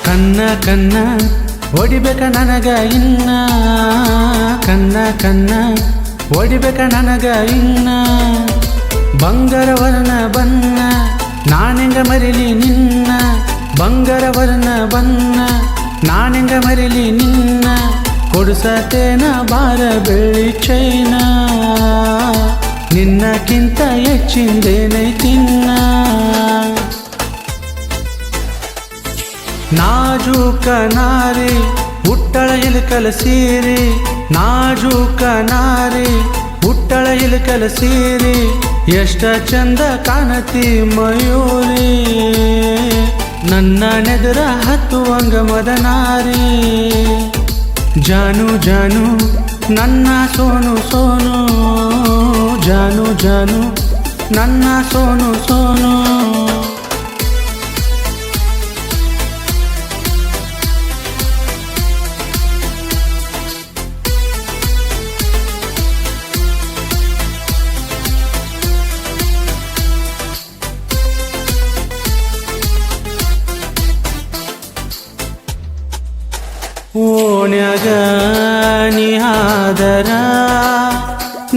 ಕನ್ನ ಕನ್ನ ಹೊಡಿಬೇಕ ನನಗ ಇನ್ನ ಕನ್ನ ಕನ್ನ ಹೊಡಿಬೇಕ ನನಗ ಇನ್ನ ಬಂಗಾರ ವರ್ಣ ಬನ್ನ ನಾನೆಂಗ ಮರಿಲಿ ನಿನ್ನ ಬಂಗಾರ ವರ್ಣ ಬನ್ನ ನಾನೆಂಗ ಮರಿಲಿ ನಿನ್ನ ಕೊಡಿಸತೇನ ಬಾರ ಬೆಳ್ಳಿ ಚೈನ ನಿನ್ನಕ್ಕಿಂತ ಹೆಚ್ಚಿಂದೇನೈತಿನ್ನ ನಾಜೂಕ ನಾರಿ ಹುಟ್ಟಳ ಇಲಕಲ ಸೀರಿ ನಾಜೂಕ ನಾರಿ ಹುಟ್ಟಳ ಇಲಕಲ ಸೀರಿ ಎಷ್ಟ ಚಂದ ಕಾಣತಿ ಮಯೂರಿ ನನ್ನ ನೆದರ ಹತ್ತುವಂಗ ಮದನಾರಿ ಜಾನು ಜಾನು ನನ್ನ ಸೋನು ಸೋನು ಜಾನು ಜಾನು ನನ್ನ ಸೋನು ಸೋನು ಓಣ್ಯಾಗ ನೀ ಆದರ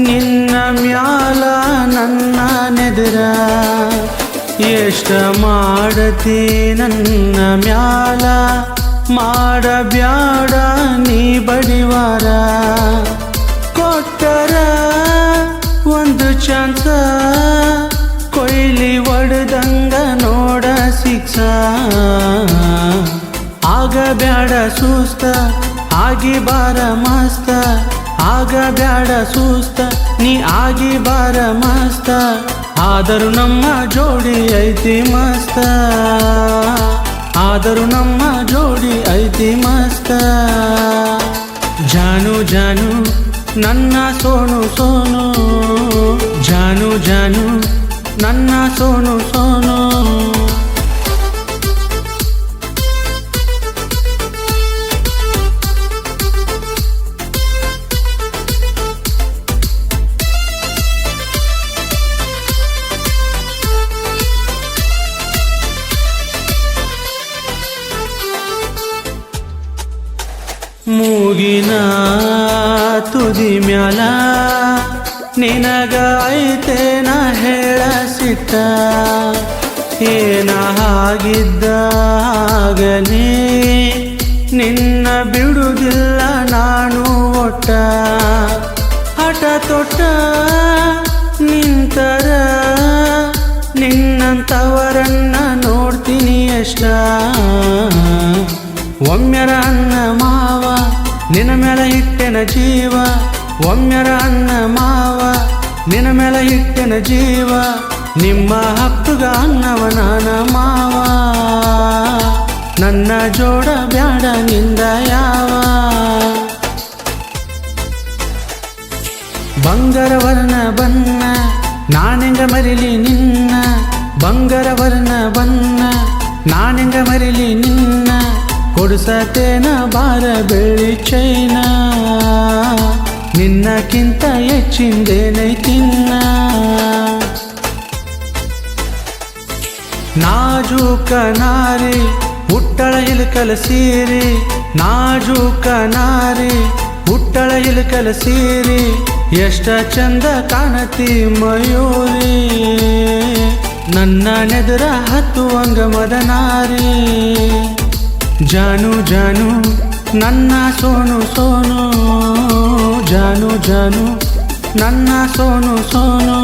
ನಿನ್ನ ಮ್ಯಾಲ ನನ್ನ ನೆದರ ಎಷ್ಟ ಮಾಡತಿ ನನ್ನ ಮ್ಯಾಲ ಮಾಡಬ್ಯಾಡ ನೀ ಬಡಿವಾರ ಕೊಟ್ಟರ ಒಂದು ಚಾನ್ಸ ಕೊಯ್ಲಿ ಒಡ್ದಂಗ ನೋಡ ಶಿಕ್ಷ ಆಗ ಬ್ಯಾಡ ಸುಸ್ತ ಆಗಿ ಬಾರ ಮಸ್ತ ಆಗ ಬ್ಯಾಡ ಸುಸ್ತ ನೀ ಆಗಿ ಬಾರ ಮಸ್ತ ಆದರೂ ನಮ್ಮ ಜೋಡಿ ಐತಿ ಮಸ್ತ ಆದರೂ ನಮ್ಮ ಜೋಡಿ ಐತಿ ಮಸ್ತ ಜಾನು ಜಾನು ನನ್ನ ಸೋನು ಸೋನು ಜಾನು ಜಾನು ನನ್ನ ಸೋನು ಸೋನು ಮೂಗಿನ ತುದಿ ಮ್ಯಾಲ ನಿನಗ ಐತೇನ ಹೇಳ ಸಿಟ್ಟ ಏನ ಆಗಿದ್ದ ಆಗನೇ ನಿನ್ನ ಬಿಡುವುದಿಲ್ಲ ನಾನು ಒಟ್ಟ ಹಠ ತೊಟ್ಟ ನಿಂತರ ನಿನ್ನಂತವರನ್ನ ನೋಡ್ತೀನಿ ಎಷ್ಟ ಒಮ್ಮೆರ ಅನ್ನ ಮಾವ ನಿನ್ನ ಮೇಲೆ ಇಟ್ಟೆನ ಜೀವ ಒಮ್ಮೆರ ಅನ್ನ ಮಾವ ನಿನ್ನ ಮೇಲೆ ಇಟ್ಟೆನ ಜೀವ ನಿಮ್ಮ ಹಕ್ಕುಗ ಅನ್ನವ ನಾನ ಮಾವ ನನ್ನ ಜೋಡ ಬ್ಯಾಡ ನಿಂದ ಯಾವ ಬಂಗಾರ ವರ್ಣ ಬನ್ನ ನಾನೆಂಗ ಮರಿಲಿ ನಿನ್ನ ಬಂಗಾರ ವರ್ಣ ಬನ್ನ ನಾನೆಂಗ ಮರಿಲಿ ನಿನ್ನ ಕೊಡಿಸತೇನ ಬಾರ ಬೆಳ್ಳಿ ಚೈನ ನಿನ್ನಕ್ಕಿಂತ ಹೆಚ್ಚಿಂದೇನೈತಿನ್ನ ನಾಜೂಕ ನಾರಿ ಹುಟ್ಟಳ ಇಲಕಲ ಸೀರಿ ನಾಜೂಕ ನಾರಿ ಹುಟ್ಟಳ ಇಲಕಲ ಸೀರಿ ಎಷ್ಟ ಚಂದ ಕಾಣತಿ ಮಯೂರಿ ನನ್ನ ನೆದರ ಹತ್ತುವಂಗ ಮದನಾರಿ ಜಾನು ಜಾನು ನನ್ನ ಸೋನು ಸೋನು ಜಾನು ಜಾನು ನನ್ನ ಸೋನು ಸೋನು